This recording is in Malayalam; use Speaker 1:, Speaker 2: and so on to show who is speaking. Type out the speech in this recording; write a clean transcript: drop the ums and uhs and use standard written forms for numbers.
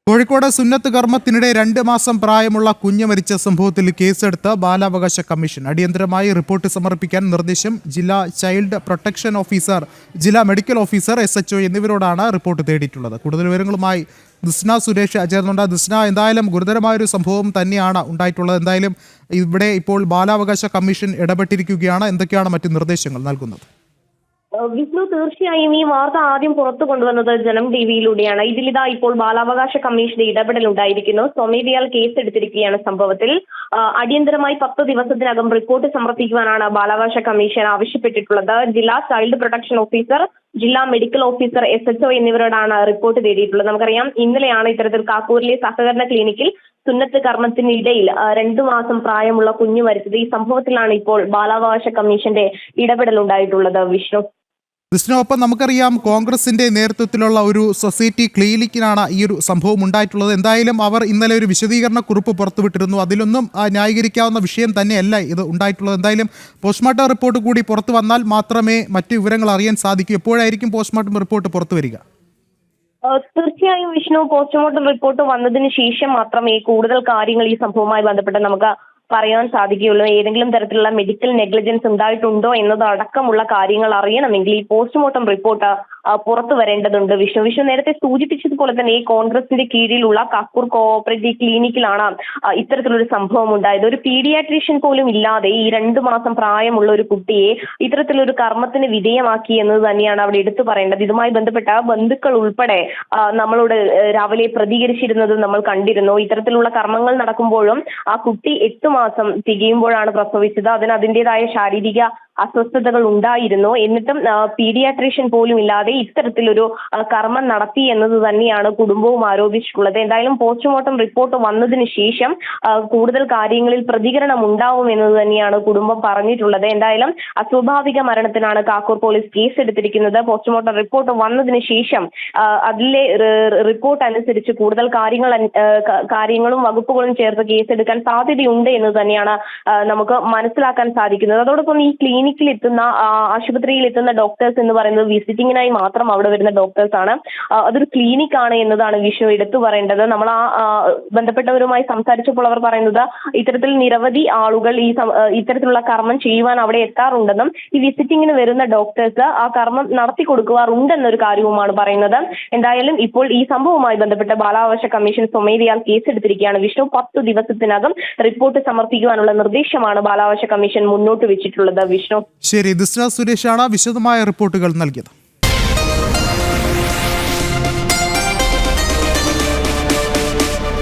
Speaker 1: കോഴിക്കോട് സുന്നത്ത് കർമ്മത്തിനിടെ 2 മാസം പ്രായമുള്ള കുഞ്ഞ് മരിച്ച സംഭവത്തിൽ കേസെടുത്ത ബാലാവകാശ കമ്മീഷൻ അടിയന്തരമായി റിപ്പോർട്ട് സമർപ്പിക്കാൻ നിർദ്ദേശം. ജില്ലാ ചൈൽഡ് പ്രൊട്ടക്ഷൻ ഓഫീസർ, ജില്ലാ മെഡിക്കൽ ഓഫീസർ, SHO എന്നിവരോടാണ് റിപ്പോർട്ട് തേടിയിട്ടുള്ളത്. കൂടുതൽ വിവരങ്ങളുമായി ദിസ്ന സുരേഷ് ചേർന്നുണ്ട്. ദിസ്ന, എന്തായാലും ഗുരുതരമായൊരു സംഭവം തന്നെയാണ് ഉണ്ടായിട്ടുള്ളത്. എന്തായാലും ഇവിടെ ഇപ്പോൾ ബാലാവകാശ കമ്മീഷൻ ഇടപെട്ടിരിക്കുകയാണ്. എന്തൊക്കെയാണ് മറ്റ് നിർദ്ദേശങ്ങൾ നൽകുന്നത്?
Speaker 2: വിഷ്ണു, തീർച്ചയായും ഈ വാർത്ത ആദ്യം പുറത്തു കൊണ്ടുവന്നത് ജനം ടിവിയിലൂടെയാണ്. ഇതിലിതാ ഇപ്പോൾ ബാലാവകാശ കമ്മീഷന്റെ ഇടപെടൽ ഉണ്ടായിരിക്കുന്നു. സ്വമേധയാൽ കേസെടുത്തിരിക്കുകയാണ് സംഭവത്തിൽ. അടിയന്തരമായി 10 ദിവസത്തിനകം റിപ്പോർട്ട് സമർപ്പിക്കുവാനാണ് ബാലാവകാശ കമ്മീഷൻ ആവശ്യപ്പെട്ടിട്ടുള്ളത്. ജില്ലാ ചൈൽഡ് പ്രൊട്ടക്ഷൻ ഓഫീസർ, ജില്ലാ മെഡിക്കൽ ഓഫീസർ, SHO എന്നിവരോടാണ് റിപ്പോർട്ട് തേടിയിട്ടുള്ളത്. നമുക്കറിയാം, ഇന്നലെയാണ് ഇത്തരത്തിൽ കാക്കൂരിലെ സഹകരണ ക്ലിനിക്കിൽ സുന്നത്ത് കർമ്മത്തിനിടയിൽ 2 മാസം പ്രായമുള്ള കുഞ്ഞു മരിച്ചത്. ഈ സംഭവത്തിലാണ് ഇപ്പോൾ ബാലാവകാശ കമ്മീഷന്റെ ഇടപെടൽ ഉണ്ടായിട്ടുള്ളത്. വിഷ്ണു,
Speaker 1: ഒപ്പം നമുക്കറിയാം, കോൺഗ്രസിന്റെ നേതൃത്വത്തിലുള്ള ഒരു സൊസൈറ്റി ക്ലിനിക്കിനാണ് ഈ ഒരു സംഭവം ഉണ്ടായിട്ടുള്ളത്. എന്തായാലും അവർ ഇന്നലെ ഒരു വിശദീകരണ കുറിപ്പ് പുറത്തുവിട്ടിരുന്നു. അതിലൊന്നും ന്യായീകരിക്കാവുന്ന വിഷയം തന്നെയല്ല ഇത് ഉണ്ടായിട്ടുള്ളത്. എന്തായാലും പോസ്റ്റ്മോർട്ടം റിപ്പോർട്ട് കൂടി പുറത്തു വന്നാൽ മാത്രമേ മറ്റു വിവരങ്ങൾ അറിയാൻ സാധിക്കൂ. എപ്പോഴായിരിക്കും പോസ്റ്റ്മോർട്ടം റിപ്പോർട്ട് പുറത്തു വരിക?
Speaker 2: തീർച്ചയായും വിഷ്ണു, പോസ്റ്റ്മോർട്ടം റിപ്പോർട്ട് വന്നതിന് ശേഷം മാത്രമേ കൂടുതൽ കാര്യങ്ങൾ ഈ സംഭവവുമായി ബന്ധപ്പെട്ട് നമുക്ക് പറയാൻ സാധിക്കുകയുള്ളൂ. ഏതെങ്കിലും തരത്തിലുള്ള മെഡിക്കൽ നെഗ്ലിജൻസ് ഉണ്ടായിട്ടുണ്ടോ എന്നതടക്കമുള്ള കാര്യങ്ങൾ അറിയണമെങ്കിൽ ഈ പോസ്റ്റ്മോർട്ടം റിപ്പോർട്ട് പുറത്തു വരേണ്ടതുണ്ട്. വിഷ്ണു നേരത്തെ സൂചിപ്പിച്ചതുപോലെ തന്നെ ഈ കോൺഗ്രസിന്റെ കീഴിലുള്ള കാക്കൂർ കോഓപ്പറേറ്റീവ് ക്ലിനിക്കിലാണ് ഇത്തരത്തിലൊരു സംഭവം ഉണ്ടായത്. ഒരു പീഡിയാട്രീഷ്യൻ പോലും ഇല്ലാതെ ഈ 2 മാസം പ്രായമുള്ള ഒരു കുട്ടിയെ ഇത്തരത്തിലൊരു കർമ്മത്തിന് വിധേയമാക്കി എന്നത് തന്നെയാണ് അവിടെ എടുത്തു പറയേണ്ടത്. ഇതുമായി ബന്ധപ്പെട്ട ബന്ധുക്കൾ ഉൾപ്പെടെ നമ്മളോട് രാവിലെ പ്രതികരിച്ചിരുന്നത് നമ്മൾ കണ്ടിരുന്നു. ഇത്തരത്തിലുള്ള കർമ്മങ്ങൾ നടക്കുമ്പോഴും ആ കുട്ടി 8 മാസം തികയുമ്പോഴാണ് പ്രസവിച്ചത്. അതിൻ്റെതായ ശാരീരിക അസ്വസ്ഥതകൾ ഉണ്ടായിരുന്നു. എന്നിട്ടും പീഡിയാട്രീഷ്യൻ പോലും ഇല്ലാതെ ഇത്തരത്തിലൊരു കർമ്മം നടത്തി എന്നത് തന്നെയാണ് കുടുംബവും ആരോപിച്ചിട്ടുള്ളത്. എന്തായാലും പോസ്റ്റ്മോർട്ടം റിപ്പോർട്ട് വന്നതിന് ശേഷം കൂടുതൽ കാര്യങ്ങളിൽ പ്രതികരണം ഉണ്ടാവും എന്നത് തന്നെയാണ് കുടുംബം പറഞ്ഞിട്ടുള്ളത്. എന്തായാലും അസ്വാഭാവിക മരണത്തിനാണ് കാക്കൂർ പോലീസ് കേസെടുത്തിരിക്കുന്നത്. പോസ്റ്റ്മോർട്ടം റിപ്പോർട്ട് വന്നതിന് ശേഷം അതിലെ റിപ്പോർട്ട് അനുസരിച്ച് കൂടുതൽ കാര്യങ്ങളും വകുപ്പുകളും ചേർത്ത് കേസെടുക്കാൻ സാധ്യതയുണ്ട് എന്ന് തന്നെയാണ് നമുക്ക് മനസ്സിലാക്കാൻ സാധിക്കുന്നത്. അതോടൊപ്പം ഈ ക്ലിനിക്കിൽ എത്തുന്ന, ആശുപത്രിയിൽ എത്തുന്ന ഡോക്ടേഴ്സ് എന്ന് പറയുന്നത് വിസിറ്റിങ്ങിനായി മാത്രം അവിടെ വരുന്ന ഡോക്ടേഴ്സ് ആണ്. അതൊരു ക്ലിനിക് ആണ് എന്നതാണ് വിഷ്ണു എടുത്തു പറയേണ്ടത്. നമ്മൾ ബന്ധപ്പെട്ടവരുമായി സംസാരിച്ചപ്പോൾ അവർ പറയുന്നത് ഇത്തരത്തിൽ നിരവധി ആളുകൾ ഇത്തരത്തിലുള്ള കർമ്മം ചെയ്യുവാൻ അവിടെ എത്താറുണ്ടെന്നും ഈ വിസിറ്റിങ്ങിന് വരുന്ന ഡോക്ടേഴ്സ് ആ കർമ്മം നടത്തി കൊടുക്കാറുണ്ടെന്നൊരു കാര്യവുമാണ് പറയുന്നത്. എന്തായാലും ഇപ്പോൾ ഈ സംഭവവുമായി ബന്ധപ്പെട്ട് ബാലാവകാശ കമ്മീഷൻ സ്വമേധയാൽ കേസെടുത്തിരിക്കുകയാണ്. വിഷ്ണു, 10 ദിവസത്തിനകം റിപ്പോർട്ട് സമർപ്പിക്കുവാനുള്ള നിർദ്ദേശമാണ് ബാലാവകാശ കമ്മീഷൻ മുന്നോട്ട് വെച്ചിട്ടുള്ളത്. വിഷ്ണു,
Speaker 1: ശരി. ദിസ്ന സുരേഷാണ് വിശദമായ റിപ്പോർട്ടുകൾ നൽകിയത്.